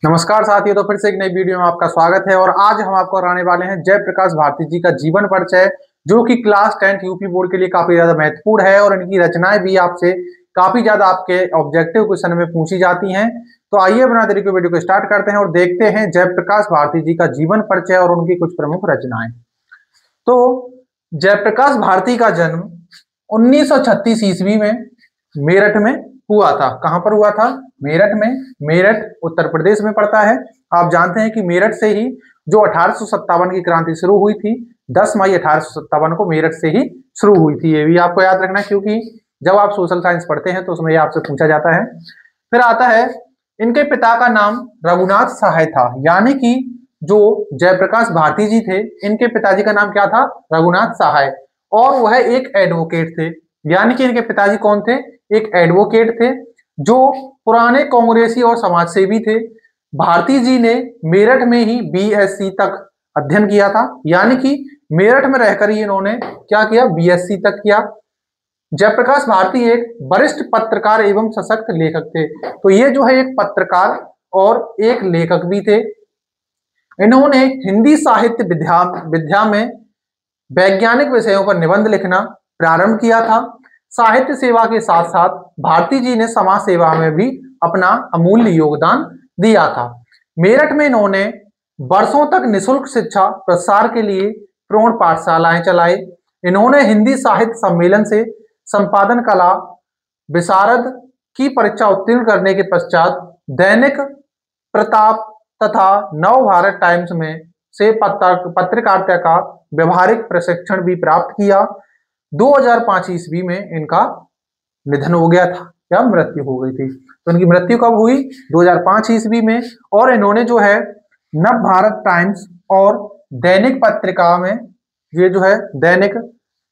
नमस्कार साथियों, तो फिर से एक नई वीडियो में आपका स्वागत है। और आज हम आपको कराने वाले हैं जयप्रकाश भारती जी का जीवन परिचय, जो कि क्लास 10th यूपी बोर्ड के लिए काफी ज्यादा महत्वपूर्ण है और इनकी रचनाएं भी आपसे काफी ज्यादा आपके ऑब्जेक्टिव क्वेश्चन में पूछी जाती हैं। तो आइए बिना देरी के वीडियो को स्टार्ट करते हैं और देखते हैं जयप्रकाश भारती जी का जीवन परिचय और उनकी कुछ प्रमुख रचनाएं। तो जयप्रकाश भारती का जन्म 1936 ईस्वी में मेरठ में हुआ था। कहां पर हुआ था? मेरठ में। मेरठ उत्तर प्रदेश में पड़ता है। आप जानते हैं कि मेरठ से ही जो 1857 की क्रांति शुरू हुई थी, 10 मई 1857 को मेरठ से ही शुरू हुई थी। ये भी आपको याद रखना है, क्योंकि जब आप सोशल साइंस पढ़ते हैं तो उसमें ये आपसे पूछा जाता है। फिर आता है, इनके पिता का नाम रघुनाथ सहाय था, यानी कि जो जयप्रकाश भारती जी थे, इनके पिताजी का नाम क्या था? रघुनाथ सहाय। और वह एक एडवोकेट थे, यानी कि इनके पिताजी कौन थे? एक एडवोकेट थे जो पुराने कांग्रेसी और समाजसेवी थे। भारती जी ने मेरठ में ही बीएससी तक अध्ययन किया था, यानी कि मेरठ में रहकर ही इन्होंने क्या किया? बीएससी तक किया। जयप्रकाश भारती एक वरिष्ठ पत्रकार एवं सशक्त लेखक थे। तो ये जो है एक पत्रकार और एक लेखक भी थे। इन्होंने हिंदी साहित्य विद्या में वैज्ञानिक विषयों पर निबंध लिखना प्रारंभ किया था। साहित्य सेवा के साथ साथ भारती जी ने समाज सेवा में भी अपना अमूल्य योगदान दिया था। मेरठ में इन्होंने वर्षों तक निःशुल्क शिक्षा प्रसार के लिए प्रौढ़ पाठशालाएं चलाई। इन्होंने हिंदी साहित्य सम्मेलन से संपादन कला विशारद की परीक्षा उत्तीर्ण करने के पश्चात दैनिक प्रताप तथा नव भारत टाइम्स में से पत्रकारिता का व्यवहारिक प्रशिक्षण भी प्राप्त किया। 2005 ईस्वी में इनका निधन हो गया था, या मृत्यु हो गई थी। तो इनकी मृत्यु कब हुई? 2005 ईस्वी में। और इन्होंने जो है नव भारत टाइम्स और दैनिक पत्रिका में, ये जो है दैनिक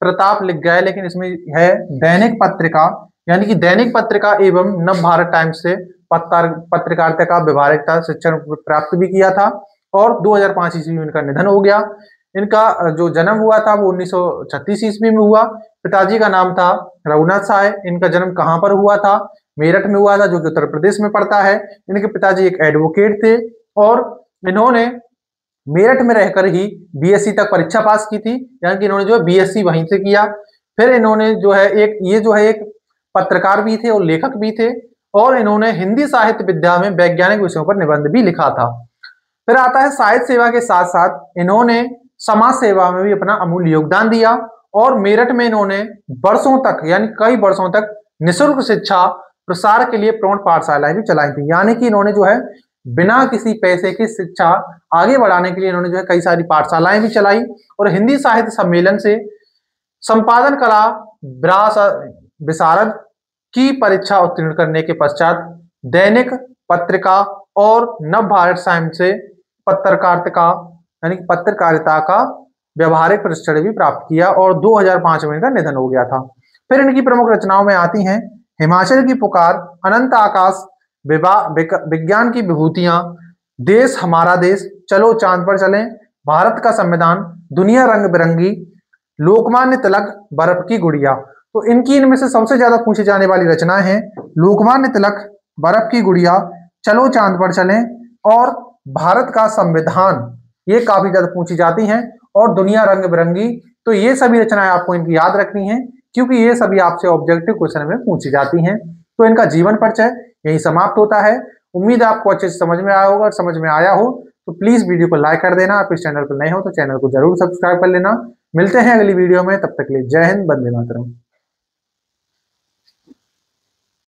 प्रताप लिख गया है लेकिन इसमें है दैनिक पत्रिका, यानी कि दैनिक पत्रिका एवं नव भारत टाइम्स से पत्रकारिता का व्यवहारिकता शिक्षण प्राप्त भी किया था। और 2005 ईस्वी में इनका निधन हो गया। इनका जो जन्म हुआ था वो 1936 ईस्वी में हुआ। पिताजी का नाम था रघुनाथ सहाय। इनका जन्म कहाँ पर हुआ था? मेरठ में हुआ था, जो कि उत्तर प्रदेश में पड़ता है। इनके पिताजी एक एडवोकेट थे और इन्होंने मेरठ में रहकर ही बीएससी तक परीक्षा पास की थी, यानी कि इन्होंने जो है बीएससी वहीं से किया। फिर इन्होंने जो है एक पत्रकार भी थे और लेखक भी थे, और इन्होंने हिंदी साहित्य विद्या में वैज्ञानिक विषयों पर निबंध भी लिखा था। फिर आता है, साहित्य सेवा के साथ साथ इन्होंने समाज सेवा में भी अपना अमूल्य योगदान दिया। और मेरठ में इन्होंने वर्षों तक, यानी कई वर्षों तक निःशुल्क शिक्षा प्रसार के लिए प्रौढ़ पाठशालाएं भी चलाई थी, यानी कि इन्होंने जो है बिना किसी पैसे की शिक्षा आगे बढ़ाने के लिए इन्होंने जो है कई सारी पाठशालाएं भी चलाई। और हिंदी साहित्य सम्मेलन से संपादन कला विशारद की परीक्षा उत्तीर्ण करने के पश्चात दैनिक पत्रिका और नव भारत टाइम्स से पत्रकारिता यानी कि पत्रकारिता का व्यवहारिक प्रशिक्षण भी प्राप्त किया। और 2005 में इनका निधन हो गया था। फिर इनकी प्रमुख रचनाओं में आती हैं हिमाचल की पुकार, अनंत आकाश, विज्ञान की विभूतियां, देश हमारा देश, चलो चांद पर चलें, भारत का संविधान, दुनिया रंग बिरंगी, लोकमान्य तिलक, बर्फ की गुड़िया। तो इनमें से सबसे ज्यादा पूछी जाने वाली रचनाएं हैं लोकमान्य तिलक, बर्फ की गुड़िया, चलो चांद पर चलें और भारत का संविधान। ये काफी ज्यादा पूछी जाती हैं। और दुनिया रंग बिरंगी। तो ये सभी रचनाएं आपको इनकी याद रखनी है, क्योंकि ये सभी आपसे ऑब्जेक्टिव क्वेश्चन में पूछी जाती हैं। तो इनका जीवन परिचय यही समाप्त होता है। उम्मीद है आपको अच्छे से समझ में आया होगा। और समझ में आया हो तो प्लीज वीडियो को लाइक कर देना। आप इस चैनल पर नए हो तो चैनल को जरूर सब्सक्राइब कर लेना। मिलते हैं अगली वीडियो में, तब तक के लिए जय हिंद, वंदे मातरम।